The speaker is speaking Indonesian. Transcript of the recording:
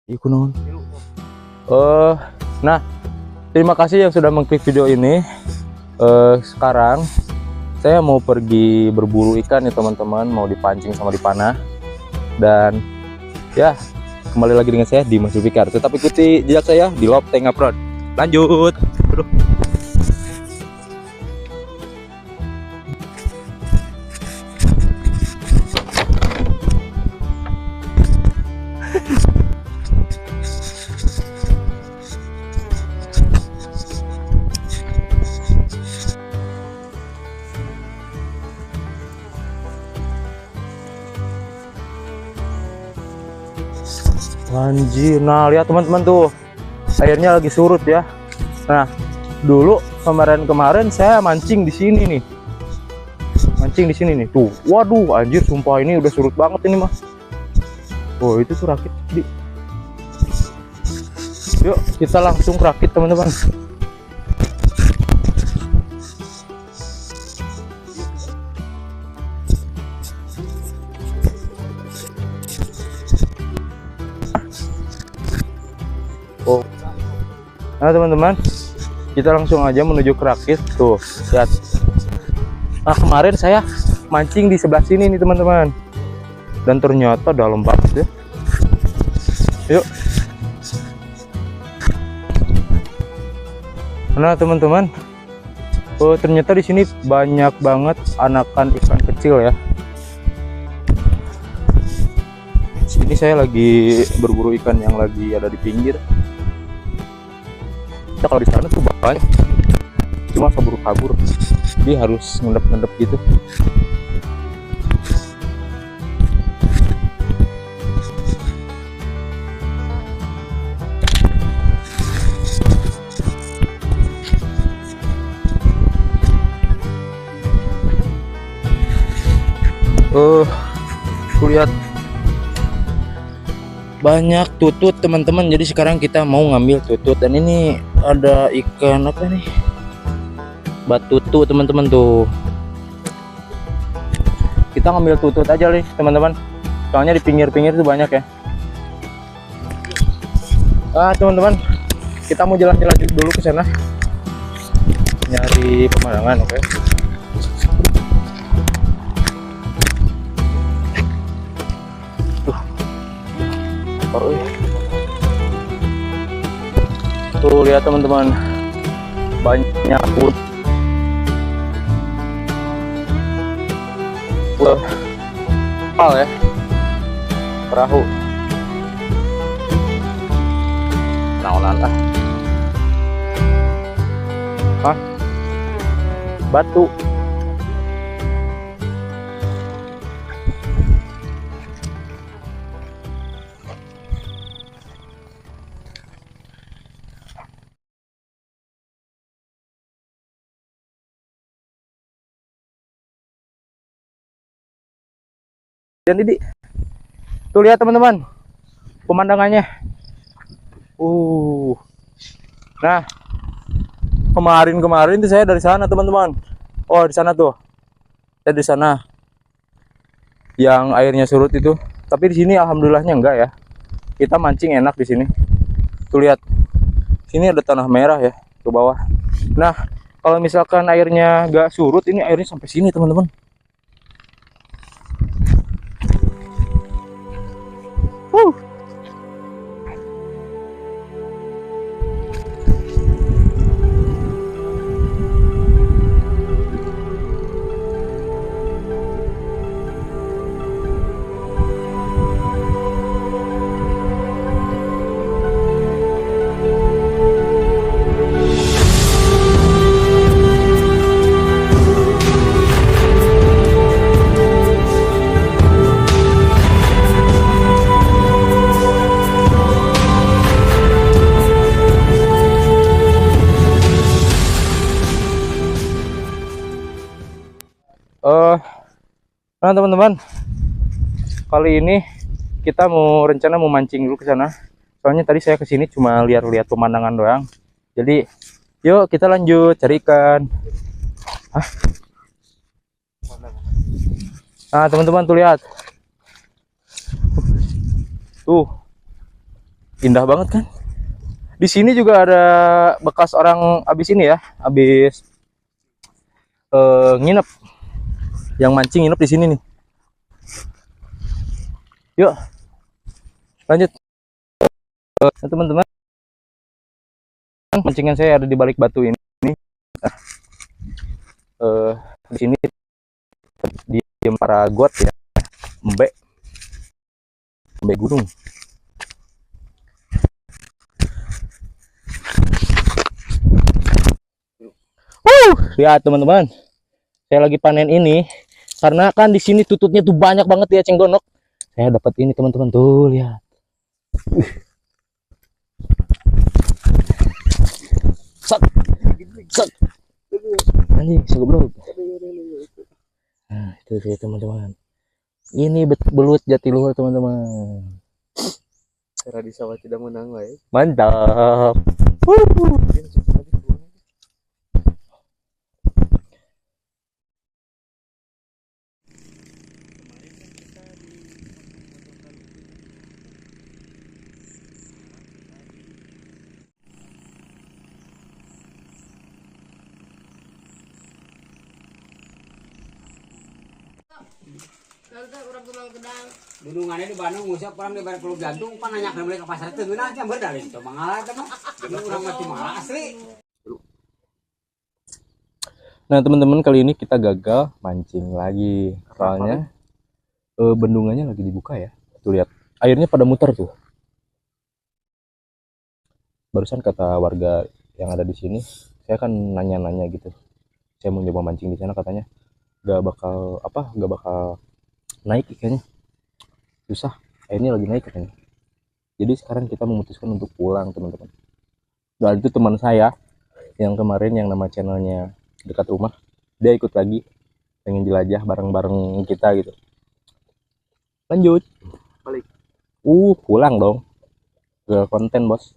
Iku non. Nah, terima kasih yang sudah mengklik video ini. Sekarang saya mau pergi berburu ikan ya teman-teman, mau dipancing sama dipanah. Dan ya, kembali lagi dengan saya Dimas Zulfikar. Tetap ikuti jejak saya di Lopteng Upload. Lanjut. Aduh. Anjir, nah lihat teman-teman tuh, airnya lagi surut ya. Nah, dulu kemarin saya mancing di sini nih, tuh. Waduh, anjir, sumpah ini udah surut banget ini mah. Oh, itu tuh rakit. Yuk, kita langsung rakit teman-teman. Oh, nah teman-teman, kita langsung aja menuju ke rakit tuh, lihat. Nah, kemarin saya mancing di sebelah sini nih teman-teman, dan ternyata dalam banget ya. Yuk. Nah teman-teman, oh ternyata di sini banyak banget anakan ikan kecil ya. Ini saya lagi berburu ikan yang lagi ada di pinggir. Kita kalau di sana tuh banyak, cuma kabur-kabur, jadi harus ngendep-ngendep gitu. Lihat banyak tutut teman-teman, jadi sekarang kita mau ngambil tutut. Dan ini ada ikan apa nih, batutu teman-teman tuh. Kita ngambil tutut aja nih teman-teman, soalnya di pinggir-pinggir itu banyak ya. Teman-teman, kita mau jalan-jalan dulu ke sana nyari pemandangan. Oke. Tuh lihat teman-teman, banyak pun. Kapal ya, perahu. Naonan lah. Batu. Dan ini tuh lihat teman-teman pemandangannya. Nah, kemarin tuh saya dari sana teman-teman. Oh, di sana tuh. Saya di sana yang airnya surut itu. Tapi di sini alhamdulillahnya enggak ya. Kita mancing enak di sini. Tuh lihat. Sini ada tanah merah ya ke bawah. Nah, kalau misalkan airnya enggak surut, ini airnya sampai sini teman-teman. Nah teman-teman, kali ini kita rencana mau mancing dulu ke sana. Soalnya tadi saya kesini cuma lihat-lihat pemandangan doang. Jadi, yuk kita lanjut cari ikan. Nah teman-teman tuh lihat, tuh Indah banget kan. Di sini juga ada bekas orang abis ini ya, abis nginep, yang mancing nginep di sini nih. Yuk lanjut. Teman-teman, mancingan saya ada di balik batu ini. Di sini di para got ya, embe gunung. Lihat teman-teman, saya lagi panen ini karena kan di sini tututnya tuh banyak banget ya cenggonok. Saya dapat ini teman-teman, tuh lihat. Sat, sat, anjing segoblok. Nah itu dia teman-teman, ini belut jatiluhur teman-teman. Cara di sawah tidak menang lah ya. Mantap. Dunungannya di Bandung ngusap orang di balik Pulau Jantung pan nanya ke beli ke pasar itu nah aja berdalin itu mangalah teman orang mati malah asli. Nah teman-teman, kali ini kita gagal mancing lagi soalnya bendungannya lagi dibuka ya. Tuh lihat, airnya pada muter tuh. Barusan kata warga yang ada di sini, saya kan nanya-nanya gitu. Saya mau coba mancing di sana, katanya gak bakal naik ikannya. Susah, airnya lagi naik katanya. Jadi sekarang kita memutuskan untuk pulang teman-teman. Dan itu teman saya yang kemarin yang nama channelnya dekat rumah, dia ikut lagi, pengen jelajah bareng-bareng kita gitu. Lanjut Balik. pulang dong ke konten bos.